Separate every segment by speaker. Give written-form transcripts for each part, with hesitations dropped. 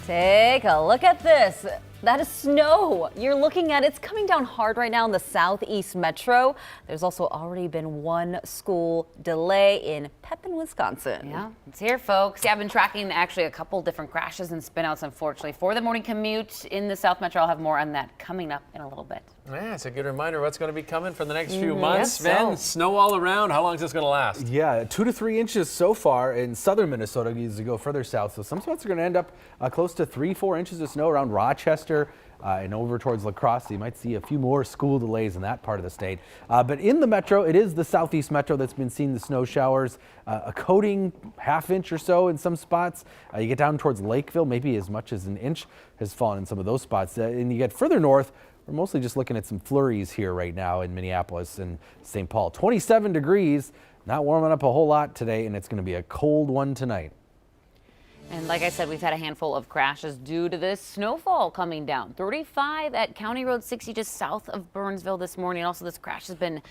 Speaker 1: Take a look at this. That is snow you're looking at. It's coming down hard right now in the southeast metro. There's also already been one school delay in Pepin, Wisconsin.
Speaker 2: Yeah, it's here, folks. Yeah, I've been tracking actually a couple different crashes and spinouts, unfortunately, for the morning commute in the South Metro. I'll have more on that coming up in a little bit.
Speaker 3: Yeah, it's a good reminder what's going to be coming for the next few months.
Speaker 2: Yes,
Speaker 3: Sven, snow all around. How long is this going to last?
Speaker 4: Yeah, 2 to 3 inches so far in southern Minnesota as you go further south. So some spots are going to end up close to 3-4 inches of snow around Rochester and over towards La Crosse. So you might see a few more school delays in that part of the state. But in the metro, it is the southeast metro that's been seeing the snow showers. A coating half inch or so in some spots. You get down towards Lakeville, maybe as much as an inch has fallen in some of those spots. And you get further north, we're mostly just looking at some flurries here right now in Minneapolis and St. Paul. 27 degrees, not warming up a whole lot today, and it's going to be a cold one tonight.
Speaker 2: And like I said, we've had a handful of crashes due to this snowfall coming down. 35 at County Road 60 just south of Burnsville this morning. Also, this crash has been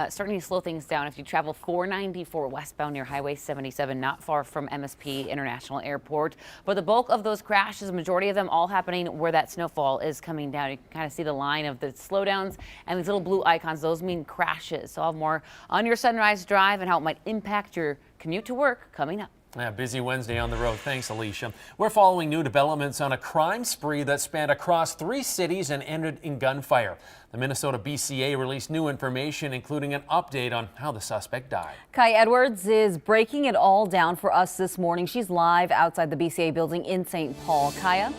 Speaker 2: starting to slow things down. If you travel 494 westbound near Highway 77, not far from MSP International Airport. But the bulk of those crashes, the majority of them all happening where that snowfall is coming down. You can kind of see the line of the slowdowns and these little blue icons. Those mean crashes. So I'll have more on your Sunrise Drive and how it might impact your commute to work coming up.
Speaker 3: Yeah, busy Wednesday on the road. Thanks, Alicia. We're following new developments on a crime spree that spanned across 3 cities and ended in gunfire. The Minnesota BCA released new information, including an update on how the suspect died.
Speaker 1: Kai Edwards is breaking it all down for us this morning. She's live outside the BCA building in St. Paul. Kaya?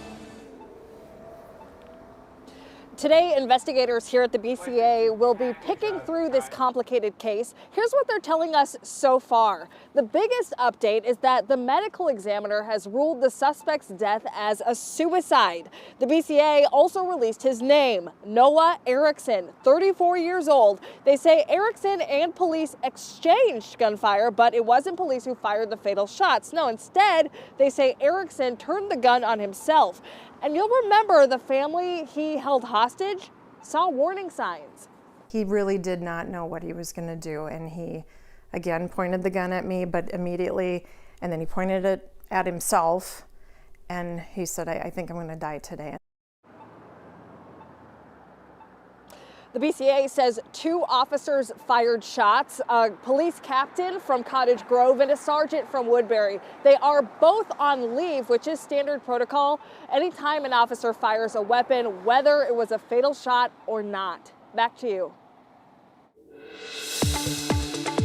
Speaker 5: Today, investigators here at the BCA will be picking through this complicated case. Here's what they're telling us so far. The biggest update is that the medical examiner has ruled the suspect's death as a suicide. The BCA also released his name, Noah Erickson, 34 years old. They say Erickson and police exchanged gunfire, but it wasn't police who fired the fatal shots. No, instead, they say Erickson turned the gun on himself. And you'll remember the family he held hostage saw warning signs.
Speaker 6: He really did not know what he was going to do, and he again pointed the gun at me, but immediately, and then he pointed it at himself, and he said, I think I'm going to die today.
Speaker 5: The BCA says 2 officers fired shots, a police captain from Cottage Grove and a sergeant from Woodbury. They are both on leave, which is standard protocol. Anytime an officer fires a weapon, whether it was a fatal shot or not. Back to you.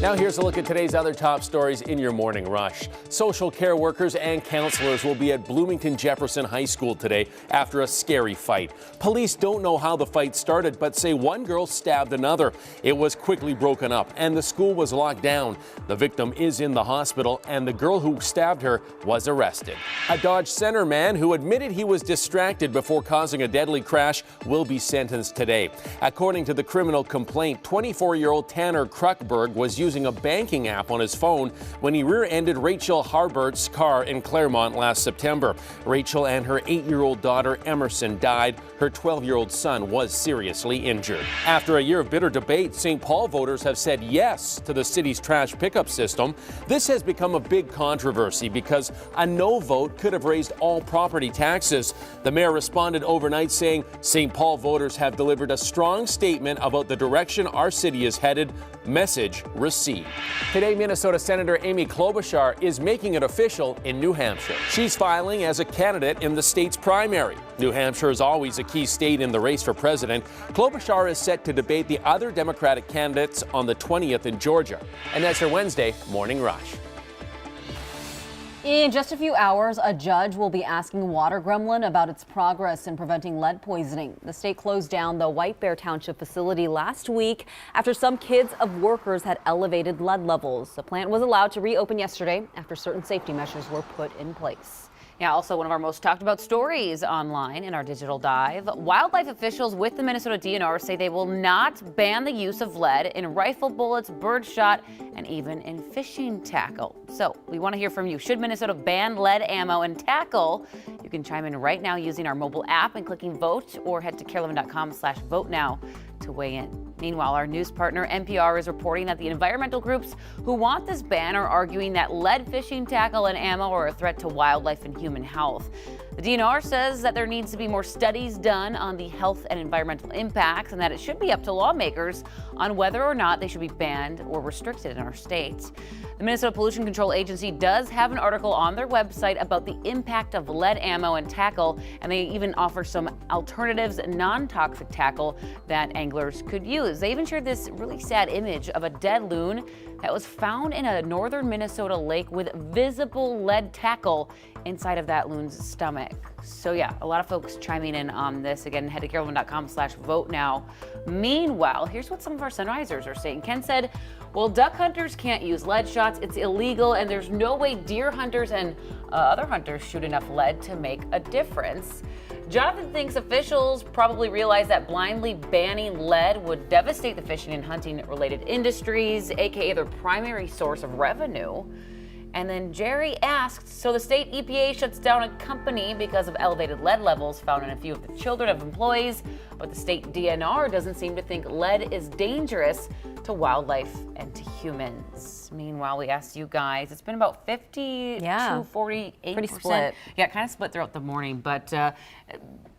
Speaker 3: Now here's a look at today's other top stories in your morning rush. Social care workers and counselors will be at Bloomington Jefferson High School today after a scary fight. Police don't know how the fight started, but say one girl stabbed another. It was quickly broken up and the school was locked down. The victim is in the hospital and the girl who stabbed her was arrested. A Dodge Center man who admitted he was distracted before causing a deadly crash will be sentenced today. According to the criminal complaint, 24-year-old Tanner Kruckberg was using a banking app on his phone when he rear-ended Rachel Harbert's car in Claremont last September. Rachel and her 8-year-old daughter Emerson died. Her 12-year-old son was seriously injured. After a year of bitter debate, St. Paul voters have said yes to the city's trash pickup system. This has become a big controversy because a no vote could have raised all property taxes. The mayor responded overnight saying St. Paul voters have delivered a strong statement about the direction our city is headed. Message received. Today, Minnesota Senator Amy Klobuchar is making it official in New Hampshire. She's filing as a candidate in the state's primary. New Hampshire is always a key state in the race for president. Klobuchar is set to debate the other Democratic candidates on the 20th in Georgia. And that's your Wednesday Morning Rush.
Speaker 1: In just a few hours, a judge will be asking Water Gremlin about its progress in preventing lead poisoning. The state closed down the White Bear Township facility last week after some kids of workers had elevated lead levels. The plant was allowed to reopen yesterday after certain safety measures were put in place.
Speaker 2: Yeah, also one of our most talked about stories online in our digital dive. Wildlife officials with the Minnesota DNR say they will not ban the use of lead in rifle bullets, birdshot, and even in fishing tackle. So we want to hear from you. Should Minnesota ban lead ammo and tackle? You can chime in right now using our mobile app and clicking vote, or head to KARE11.com/vote now to weigh in. Meanwhile, our news partner NPR is reporting that the environmental groups who want this ban are arguing that lead fishing tackle and ammo are a threat to wildlife and human health. The DNR says that there needs to be more studies done on the health and environmental impacts and that it should be up to lawmakers on whether or not they should be banned or restricted in our state. The Minnesota Pollution Control Agency does have an article on their website about the impact of lead ammo and tackle, and they even offer some alternatives, non-toxic tackle that anglers could use. They even shared this really sad image of a dead loon that was found in a northern Minnesota lake with visible lead tackle inside of that loon's stomach. So yeah, a lot of folks chiming in on this. Again, head to KROL1.com/vote now. Meanwhile, here's what some of our sunrisers are saying. Ken said, well, duck hunters can't use lead shots. It's illegal, and there's no way deer hunters and other hunters shoot enough lead to make a difference. Jonathan thinks officials probably realize that blindly banning lead would devastate the fishing and hunting related industries, aka their primary source of revenue. And then Jerry asked, so the state EPA shuts down a company because of elevated lead levels found in a few of the children of employees, but the state DNR doesn't seem to think lead is dangerous to wildlife and to humans. Meanwhile, we asked you guys, it's been about 50 to 48%.
Speaker 1: Pretty split.
Speaker 2: Yeah, kind of split throughout the morning, but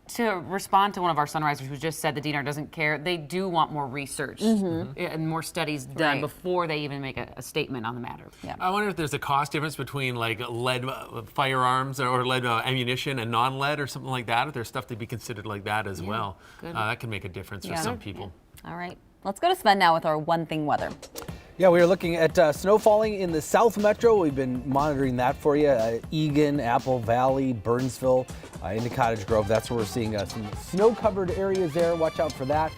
Speaker 2: to respond to one of our sunrisers who just said the DNR doesn't care, they do want more research and more studies done before they even make a statement on the matter.
Speaker 1: Yeah.
Speaker 3: I wonder if there's a cost difference between like lead firearms or lead ammunition and non-lead or something like that. If there's stuff to be considered like that as well, that can make a difference for some people.
Speaker 1: All right, let's go to Sven now with our one thing weather.
Speaker 4: Yeah, we are looking at snow falling in the South Metro. We've been monitoring that for you. Eagan, Apple Valley, Burnsville, into Cottage Grove. That's where we're seeing some snow-covered areas there. Watch out for that.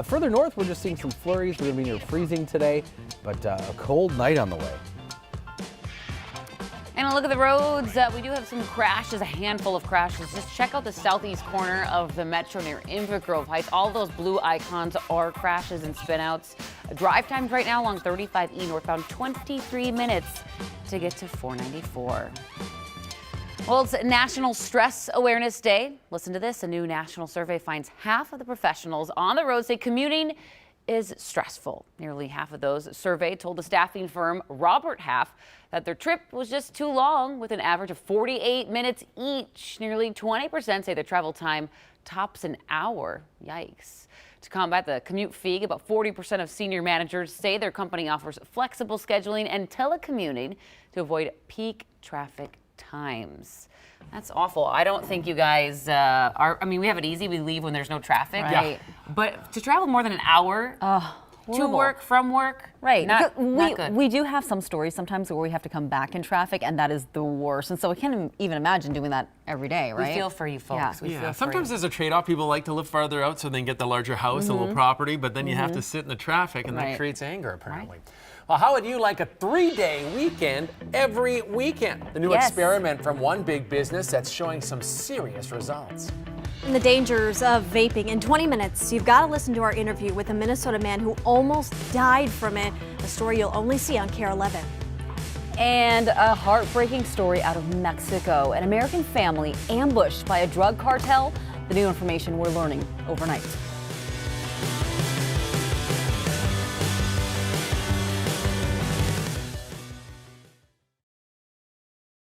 Speaker 4: Further north, we're just seeing some flurries. We're going to be near freezing today, but a cold night on the way.
Speaker 2: And a look at the roads. We do have some crashes, a handful of crashes. Just check out the southeast corner of the metro near Inver Grove Heights. All those blue icons are crashes and spinouts. Drive times right now along 35E northbound, 23 minutes to get to 494. Well, it's National Stress Awareness Day. Listen to this. A new national survey finds half of the professionals on the road say commuting is stressful. Nearly half of those surveyed told the staffing firm Robert Half that their trip was just too long, with an average of 48 minutes each. Nearly 20% say their travel time tops an hour. Yikes. To combat the commute fatigue, about 40% of senior managers say their company offers flexible scheduling and telecommuting to avoid peak traffic times. That's awful. I don't think you guys are. I mean, we have it easy. We leave when there's no traffic.
Speaker 1: Right.
Speaker 2: But to travel more than an hour to work, from work, not good.
Speaker 1: We do have some stories sometimes where we have to come back in traffic, and that is the worst. And so I can't even imagine doing that every day, right?
Speaker 2: We feel for you folks.
Speaker 1: Yeah.
Speaker 2: We feel
Speaker 3: Sometimes
Speaker 2: for you.
Speaker 3: there's a trade-off. People like to live farther out so they can get the larger house, a little property, but then you have to sit in the traffic, and that creates anger, apparently. Well, how would you like a 3-day weekend every weekend? The new experiment from one big business that's showing some serious results.
Speaker 7: And the dangers of vaping. In 20 minutes, you've got to listen to our interview with a Minnesota man who almost died from it, a story you'll only see on KARE 11.
Speaker 1: And a heartbreaking story out of Mexico. An American family ambushed by a drug cartel. The new information we're learning overnight.